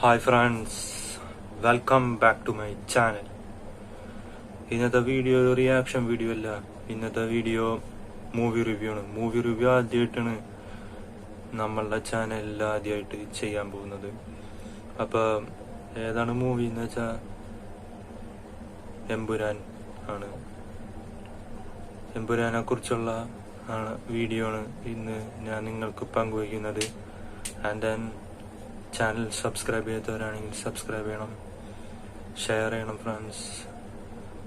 Hi friends, welcome back to my channel. ഇന്നത്തെ video ഒരു reaction video അല്ല. ഇന്നത്തെ വീഡിയോ മൂവി റിവ്യൂ ആണ്. മൂവി റിവ്യൂ ആദ്യമായിട്ടാണ് നമ്മളുടെ ചാനലിൽ ആദ്യമായിട്ട് ചെയ്യാൻ പോകുന്നത്. അപ്പൊ ഏതാണ് മൂവി എന്ന് വെച്ചാൽ എമ്പുരാൻ ആണ്. എമ്പുരാനെ കുറിച്ചുള്ള വീഡിയോ ആണ് ഇന്ന് ഞാൻ നിങ്ങൾക്ക് പങ്കുവയ്ക്കുന്നത്. ആൻഡ് ദെൻ ചാനൽ സബ്സ്ക്രൈബ് ചെയ്യാത്തവരാണെങ്കിൽ സബ്സ്ക്രൈബ് ചെയ്യണം, ഷെയർ ചെയ്യണം ഫ്രണ്ട്സ്.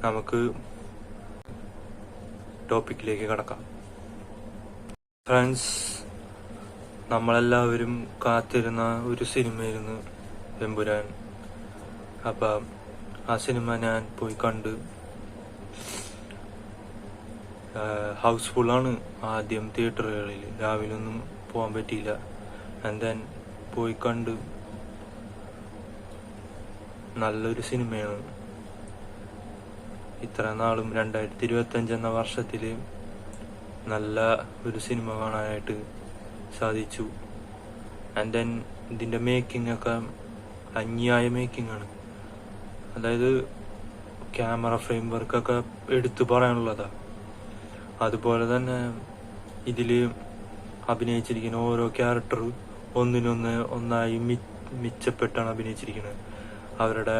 നമുക്ക് ടോപ്പിക്കിലേക്ക് കടക്കാം. ഫ്രണ്ട്സ്, നമ്മളെല്ലാവരും കാത്തിരുന്ന ഒരു സിനിമയായിരുന്നു എമ്പുരാൻ. അപ്പം ആ സിനിമ ഞാൻ പോയി കണ്ട്. ഹൗസ്ഫുള്ളാണ്. ആദ്യം തിയേറ്ററുകളിൽ രാവിലെ ഒന്നും പോകാൻ പറ്റിയില്ല. ആൻഡ് ദെൻ പോയി കണ്ട്. നല്ലൊരു സിനിമയാണ്. ഇത്ര നാളും 2025 എന്ന വർഷത്തില് നല്ല ഒരു സിനിമ കാണാനായിട്ട് സാധിച്ചു. ആൻഡ് ദെൻ ഇതിന്റെ മേക്കിംഗ് ഒക്കെ അന്യായ മേക്കിംഗ് ആണ്. അതായത് ക്യാമറ ഫ്രെയിം വർക്കൊക്കെ എടുത്തു പറയാനുള്ളതാ. അതുപോലെ തന്നെ ഇതില് അഭിനയിച്ചിരിക്കുന്ന ഓരോ ക്യാരക്ടർ ഒന്നായി മിച്ചപ്പെട്ടാണ് അഭിനയിച്ചിരിക്കുന്നത്. അവരുടെ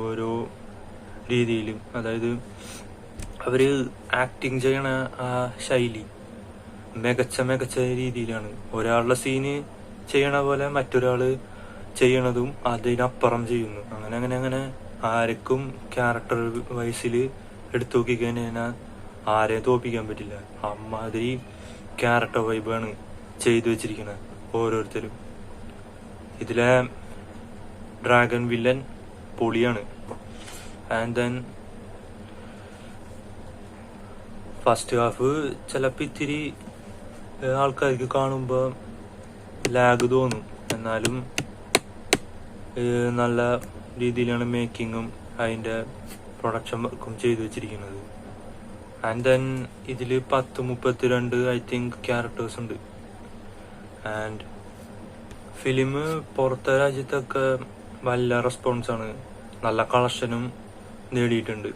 ഓരോ രീതിയിലും, അതായത് അവര് ആക്ടിങ് ചെയ്യണ ആ ശൈലി മികച്ച രീതിയിലാണ്. ഒരാളുടെ സീന് ചെയ്യണ പോലെ മറ്റൊരാള് ചെയ്യണതും അതിനപ്പുറം ചെയ്യുന്നു. അങ്ങനെ ആർക്കും ക്യാരക്ടർ വൈസില് എടുത്തു നോക്കിക്കഴിഞ്ഞാൽ ആരെയും തോപ്പിക്കാൻ പറ്റില്ല. അമ്മാതിരി ക്യാരക്ടർ വൈബാണ് ചെയ്തു വെച്ചിരിക്കുന്നത് ഓരോരുത്തരും. ഇതിലെ ഡ്രാഗൺ വില്ലൻ പൊളിയാണ്. ആൻഡ് ദെൻ ഫസ്റ്റ് ഹാഫ് ചിലപ്പോൾ ഇത്തിരി ആൾക്കാർക്ക് കാണുമ്പോൾ ലാഗ് തോന്നും. എന്നാലും നല്ല രീതിയിലാണ് മേക്കിങ്ങും അതിന്റെ പ്രൊഡക്ഷൻ വർക്കും ചെയ്തു വെച്ചിരിക്കുന്നത്. ആൻഡ് ദെൻ ഇതിൽ 32 ഐ തിങ്ക് ക്യാരക്ടേഴ്സ് ഉണ്ട്. ആൻഡ് ഫിലിം പുറത്തെ രാജ്യത്തൊക്കെ നല്ല റെസ്പോൺസാണ്, നല്ല കളക്ഷനും നേടിയിട്ടുണ്ട്.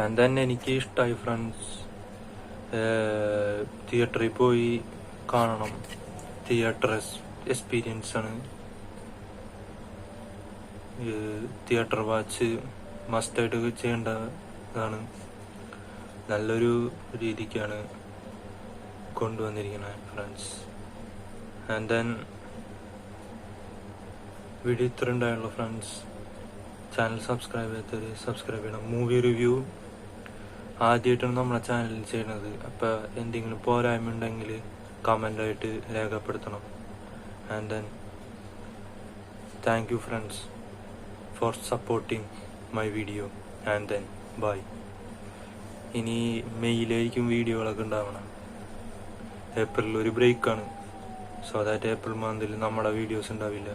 ആൻഡ് ദെൻ എനിക്ക് ഇഷ്ടമായി ഫ്രണ്ട്സ്. തിയേറ്ററിൽ പോയി കാണണം. തിയേറ്റർ എക്സ്പീരിയൻസ് ആണ്. തിയേറ്റർ വാച്ച് മസ്റ്റായിട്ട് ചെയ്യേണ്ടതാണ്. നല്ലൊരു രീതിക്കാണ് കൊണ്ടുവന്നിരിക്കുന്നത് ഫ്രണ്ട്സ്. ആൻഡ് ദെൻ വീഡിയോ ഇത്ര ഉണ്ടായുള്ളൂ ഫ്രണ്ട്സ്. ചാനൽ സബ്സ്ക്രൈബ് ചെയ്യാത്തവര് സബ്സ്ക്രൈബ് ചെയ്യണം. മൂവി റിവ്യൂ ആദ്യമായിട്ടാണ് നമ്മുടെ ചാനലിൽ ചെയ്യുന്നത്. അപ്പൊ എന്തെങ്കിലും പോരായ്മ ഉണ്ടെങ്കിൽ കമൻ്റായിട്ട് രേഖപ്പെടുത്തണം. And then thank you friends four supporting my video. And then bye. ഇനി മെയ്യിലായിരിക്കും വീഡിയോകളൊക്കെ ഉണ്ടാവണം. ഏപ്രിൽ ഒരു ബ്രേക്കാണ്. സോ ദാറ്റ് ഏപ്രിൽ മന്തിൽ നമ്മുടെ വീഡിയോസ് ഉണ്ടാവില്ല.